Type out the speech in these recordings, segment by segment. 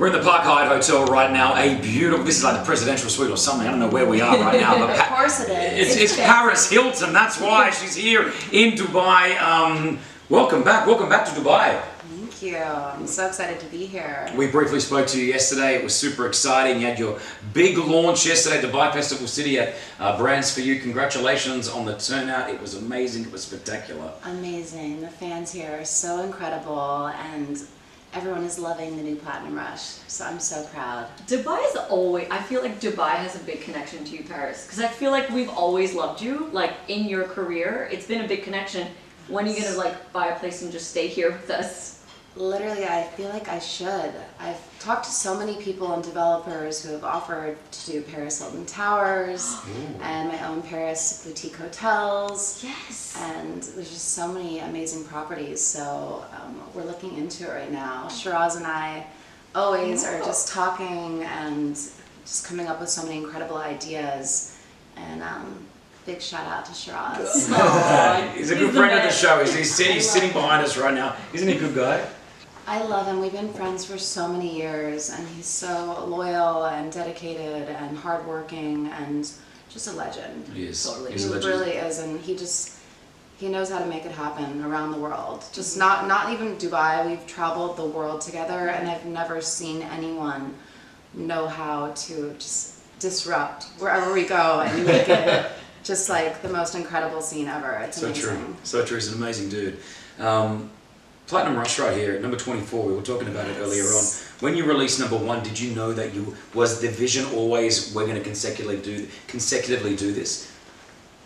We're in the Park Hyatt Hotel right now. A beautiful, this is like the presidential suite or something. I don't know where we are right now. But of course it is. It's Paris Hilton. That's why she's here in Dubai. Welcome back to Dubai. Thank you. I'm so excited to be here. We briefly spoke to you yesterday. It was super exciting. You had your big launch yesterday at Dubai Festival City at Brands4u. Congratulations on the turnout. It was amazing. It was spectacular. Amazing. The fans here are so incredible, and everyone is loving the new Platinum Rush. So I'm so proud. Dubai is always, I feel like Dubai has a big connection to you, Paris. Because I feel like we've always loved you. Like in your career, it's been a big connection. When are you going to like buy a place and just stay here with us? Literally, I feel like I should. I've talked to so many people and developers who have offered to do Paris Hilton Towers and my own Paris boutique hotels. Yes. And there's just so many amazing properties. So we're looking into it right now. Shiraz and I always are just talking and just coming up with so many incredible ideas. And big shout out to Shiraz. He's a good friend of the show. He's sitting behind us right now. Isn't he a good guy? I love him. We've been friends for so many years, and he's so loyal and dedicated and hardworking and just a legend. He is. Totally. He's he a legend. Really is, and he knows how to make it happen around the world. Just not even Dubai. We've traveled the world together, and I've never seen anyone know how to just disrupt wherever we go and make it just like the most incredible scene ever. It's amazing. True. So true. He's an amazing dude. Platinum Rush right here, number 24. We were talking about it earlier on. When you released number 1, did you know that was the vision always we're going to consecutively do this?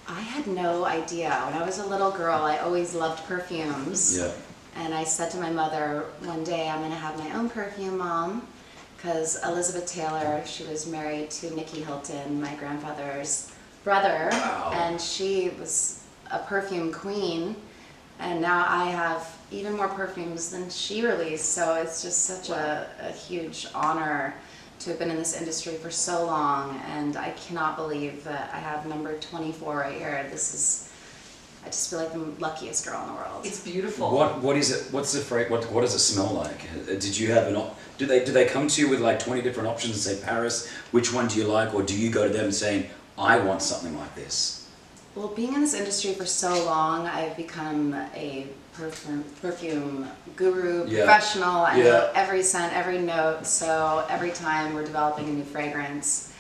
I had no idea. When I was a little girl, I always loved perfumes. Yeah. And I said to my mother one day, I'm going to have my own perfume, Mom, because Elizabeth Taylor, she was married to Nicky Hilton, my grandfather's brother, and she was a perfume queen, and now I have even more perfumes than she released, so it's just such a huge honor to have been in this industry for so long, and I cannot believe that I have number 24 right here. I just feel like the luckiest girl in the world. It's beautiful. What is it? What's the fragrance? What does it smell like? Did you have do they come to you with like 20 different options and say, Paris, which one do you like, or do you go to them saying, I want something like this? Well, being in this industry for so long, I've become a perfume guru, professional. I know every scent, every note, so every time we're developing a new fragrance,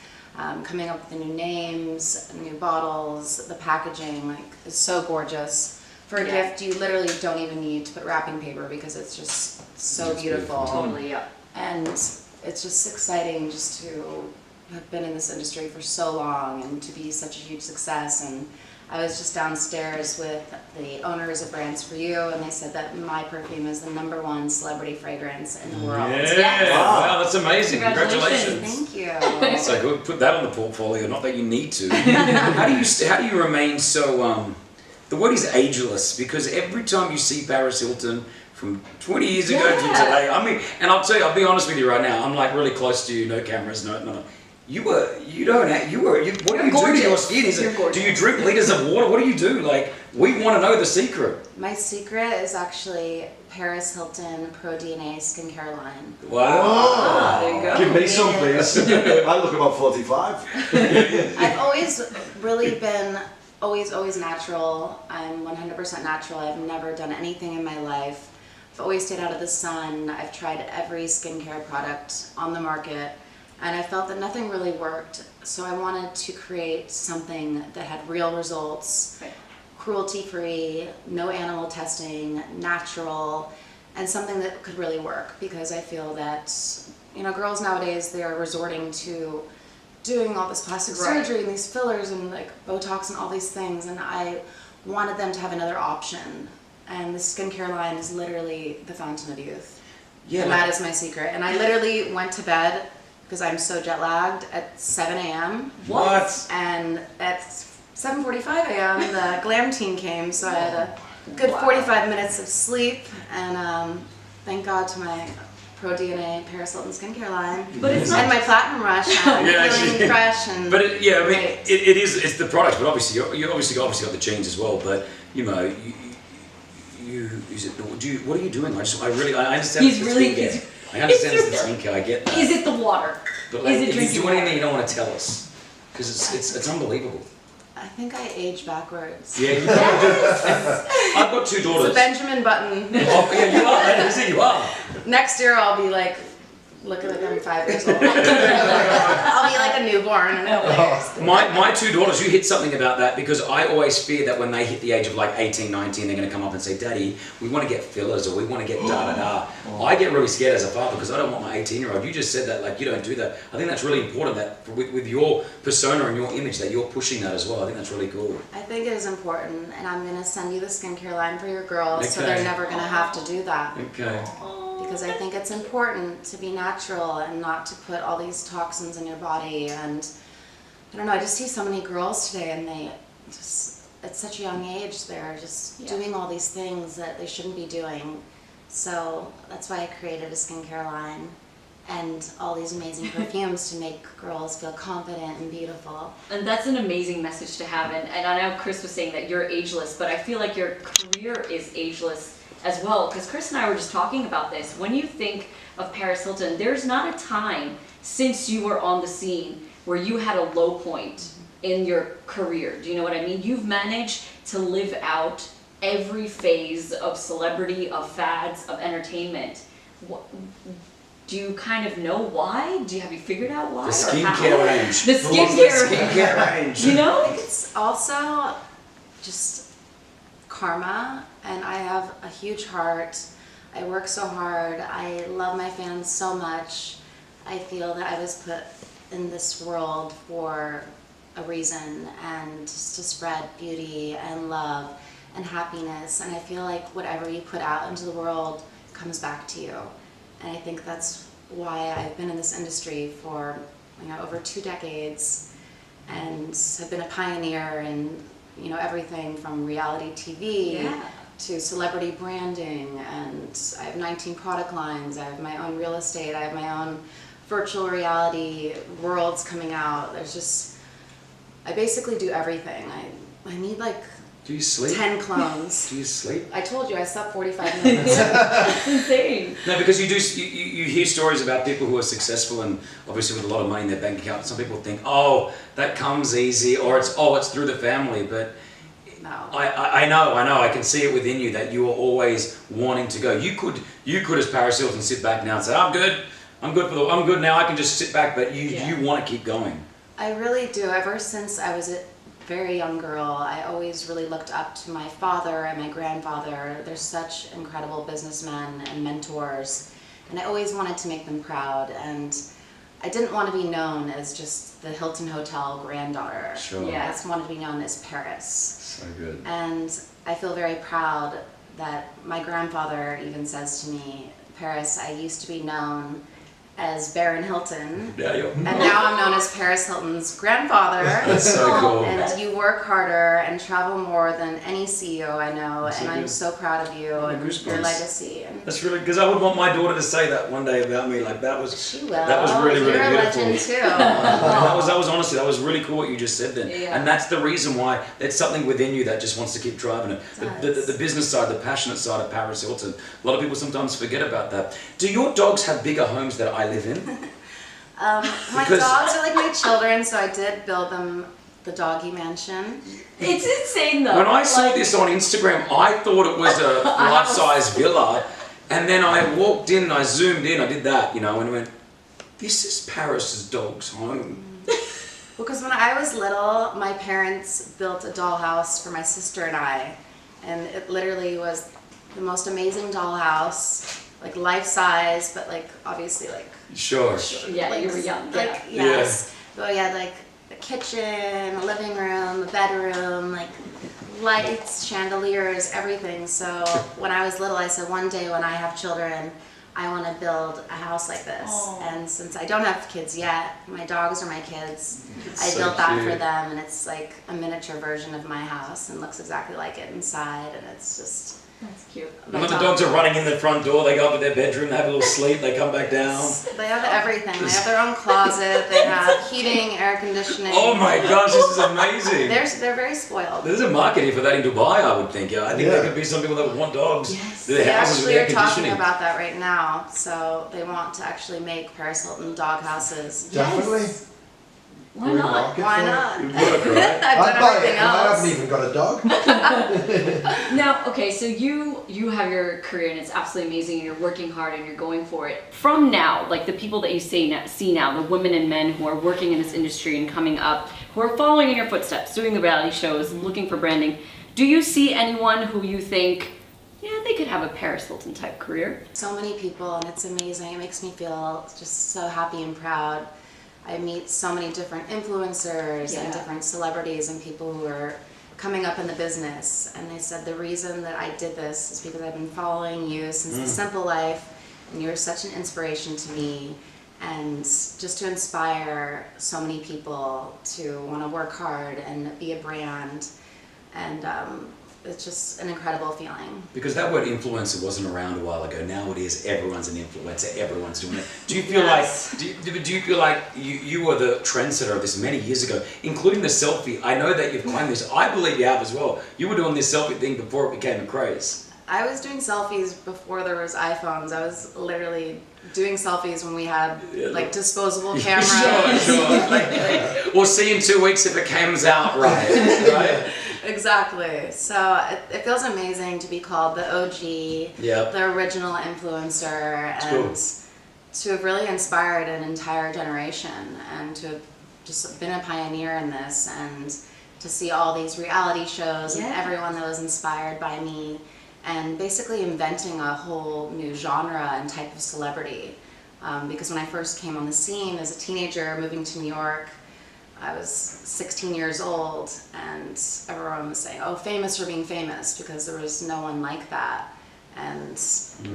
coming up with the new names, new bottles, the packaging, like, is so gorgeous. For a gift, you literally don't even need to put wrapping paper because it's just so beautiful. Totally, yeah. And it's just exciting just to have been in this industry for so long and to be such a huge success. And I was just downstairs with the owners of Brands4u, and they said that my perfume is the #1 celebrity fragrance in the world. Yeah, wow, that's amazing. Congratulations. Thank you. So good. Put that on the portfolio. Not that you need to. How do you remain so? The word is ageless, because every time you see Paris Hilton from 20 years ago to today, I mean, and I'll be honest with you right now. I'm like really close to you. No cameras, no. What do you do to your skin? Do you drink liters of water? What do you do? Like, we want to know the secret. My secret is actually Paris Hilton Pro DNA skincare line. Wow. There you go. Give me some, please. I look about 45. I've always really been always natural. I'm 100% natural. I've never done anything in my life. I've always stayed out of the sun. I've tried every skincare product on the market, and I felt that nothing really worked. So I wanted to create something that had real results, cruelty-free, no animal testing, natural, and something that could really work, because I feel that, you know, girls nowadays, they are resorting to doing all this plastic surgery and these fillers and like Botox and all these things, and I wanted them to have another option. And the skincare line is literally the fountain of youth. Yeah. And that is my secret. And I literally went to bed, because I'm so jet lagged, at 7 a.m. What? And at 7:45 a.m. the glam team came, so I had a good 45 minutes of sleep, and thank God to my Pro DNA Paris Hilton skincare line, but it's not, and my Platinum Rush. I'm feeling fresh and but it's the product. But obviously, you obviously got the genes as well. But you know, what are you doing? I understand. He's really. I understand it's the skincare, I get that. Is it the water? But like, Is it if you drinking do anything water? you don't want to tell us, because it's unbelievable. I think I age backwards. Yeah, you I've got 2 It's a daughters. Benjamin Button. Oh, yeah, you are. That is it, you are. Next year I'll be like, looking like I'm 5 years old. I'll be like a newborn in a couple years. My 2 daughters, you hit something about that because I always fear that when they hit the age of like 18, 19, they're going to come up and say, Daddy, we want to get fillers or we want to get da-da-da. I get really scared as a father because I don't want my 18-year-old. You just said that, like, you don't do that. I think that's really important that with your persona and your image that you're pushing that as well. I think that's really cool. I think it is important, and I'm going to send you the skincare line for your girls so Okay. they're never going to have to do that. Okay. Because I think it's important to be natural and not to put all these toxins in your body. And I don't know, I just see so many girls today and they just, at such a young age, they're just doing all these things that they shouldn't be doing. So that's why I created a skincare line and all these amazing perfumes to make girls feel confident and beautiful. And that's an amazing message to have. And I know Kris was saying that you're ageless, but I feel like your career is ageless as well, because Kris and I were just talking about this. When you think of Paris Hilton, there's not a time since you were on the scene where you had a low point in your career. Do you know what I mean? You've managed to live out every phase of celebrity, of fads, of entertainment. Do you kind of know why? Have you figured out why? The or how? skincare range. The skincare. Skincare range. You know? I think it's also just karma, and I have a huge heart. I work so hard. I love my fans so much. I feel that I was put in this world for a reason, and just to spread beauty and love and happiness. And I feel like whatever you put out into the world comes back to you. And I think that's why I've been in this industry for over 2 decades and have been a pioneer in everything from reality TV to celebrity branding, and I have 19 product lines, I have my own real estate, I have my own virtual reality worlds coming out. I basically do everything. I need like Do you sleep? 10 clones. Do you sleep? I told you I slept 45 minutes. It's insane. No, because you hear stories about people who are successful and obviously with a lot of money in their bank account. Some people think, oh, that comes easy, or it's through the family. But No. I know. I can see it within you that you are always wanting to go. You could as Paris Hilton sit back now and say, I'm good now. I can just sit back. But you want to keep going. I really do. Ever since I was a very young girl, I always really looked up to my father and my grandfather. They're such incredible businessmen and mentors, and I always wanted to make them proud. And I didn't want to be known as just the Hilton Hotel granddaughter. Sure. I just wanted to be known as Paris. So good. And I feel very proud that my grandfather even says to me, Paris, I used to be known as Baron Hilton, and now I'm known as Paris Hilton's grandfather. That's so cool. And you work harder and travel more than any CEO I know, That's and so I'm good. so proud of you and Goosebumps. your legacy. And That's really, because I would want my daughter to say that one day about me. Like that was she will. that was really, really You're beautiful. a legend too. that was honestly, that was really cool what you just said then. Yeah. And that's the reason why it's something within you that just wants to keep driving it. The business side, the passionate side of Paris Hilton. A lot of people sometimes forget about that. Do your dogs have bigger homes that I live in? My Because- dogs are like my children, so I did build them the doggy mansion. It's insane though. When I saw Like, this on Instagram, I thought it was a life-size villa. And then I walked in, I zoomed in, I did that, and I went, this is Paris's dog's home. Because when I was little, my parents built a dollhouse for my sister and I, and it literally was the most amazing dollhouse, like life-size, but like obviously like Sure. Yeah, like, you were young. like Yeah. yes. But we had like a kitchen, a living room, a bedroom, like lights, chandeliers, everything. So when I was little, I said one day when I have children, I want to build a house like this. Aw. And since I don't have kids yet, my dogs are my kids. I so built that cute. for them, and it's like a miniature version of my house and looks exactly like it inside, and it's just That's cute. And when the dogs are running in the front door, they go up to their bedroom, they have a little sleep, they come back down. They have everything. They have their own closet. They have heating, air conditioning. Oh my gosh, this is amazing. They're very spoiled. There's a market here for that in Dubai, I would think. Yeah, I think there could be some people that would want dogs. Yes. Their They houses with actually air are talking conditioning. about that right now. So they want to actually make Paris Hilton dog houses. Definitely. Why not? Market Why for it. not? It'd work, right? I've I'd done buy it, everything and I else. haven't even got a dog. Now, okay, so you have your career and it's absolutely amazing and you're working hard and you're going for it. From now, like the people that you see now, the women and men who are working in this industry and coming up, who are following in your footsteps, doing the reality shows, looking for branding, do you see anyone who you think, yeah, they could have a Paris Hilton type career? So many people, and it's amazing. It makes me feel just so happy and proud. I meet so many different influencers and different celebrities and people who are coming up in the business. And they said the reason that I did this is because I've been following you since The Simple Life, and you're such an inspiration to me. And just to inspire so many people to want to work hard and be a brand. And it's just an incredible feeling. Because that word influencer wasn't around a while ago. Now it is. Everyone's an influencer. Everyone's doing it. Do you feel like do you feel like you were the trendsetter of this many years ago, including the selfie? I know that you've claimed this. I believe you have as well. You were doing this selfie thing before it became a craze. I was doing selfies before there was iPhones. I was literally doing selfies when we had like disposable cameras. Sure. We'll see in 2 weeks if it comes out right? Exactly. So it feels amazing to be called the OG, the original influencer, and to have really inspired an entire generation and to have just been a pioneer in this and to see all these reality shows and everyone that was inspired by me and basically inventing a whole new genre and type of celebrity. Because when I first came on the scene as a teenager moving to New York, I was 16 years old and everyone was saying, oh, famous for being famous, because there was no one like that. And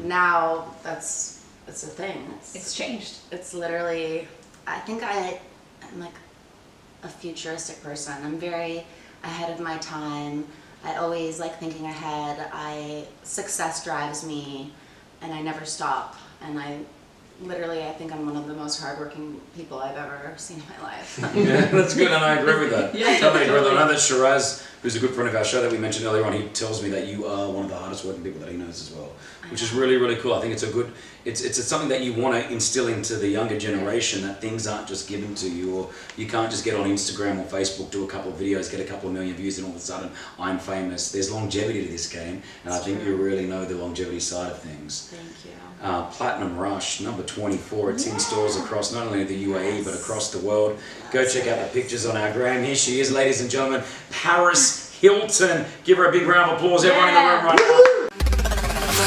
now it's a thing. It's changed. It's literally, I think I'm like a futuristic person. I'm very ahead of my time. I always like thinking ahead. Success drives me and I never stop. And I think I'm one of the most hardworking people I've ever seen in my life. Yeah, that's good, and I agree with that. Yeah, Totally agree with that. I know that Shiraz, who's a good friend of our show that we mentioned earlier on, he tells me that you are one of the hardest working people that he knows as well, which is really, really cool. I think it's something that you want to instill into the younger generation, that things aren't just given to you, or you can't just get on Instagram or Facebook, do a couple of videos, get a couple of million views, and all of a sudden I'm famous. There's longevity to this game, and I think you really know the longevity side of things. Thank you. Platinum Rush, number 24. It's in stores across not only the UAE but across the world. Go check out the pictures on our gram. Here she is, ladies and gentlemen, Paris Hilton. Give her a big round of applause, everyone in the room right now.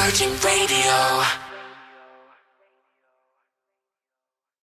Virgin Radio.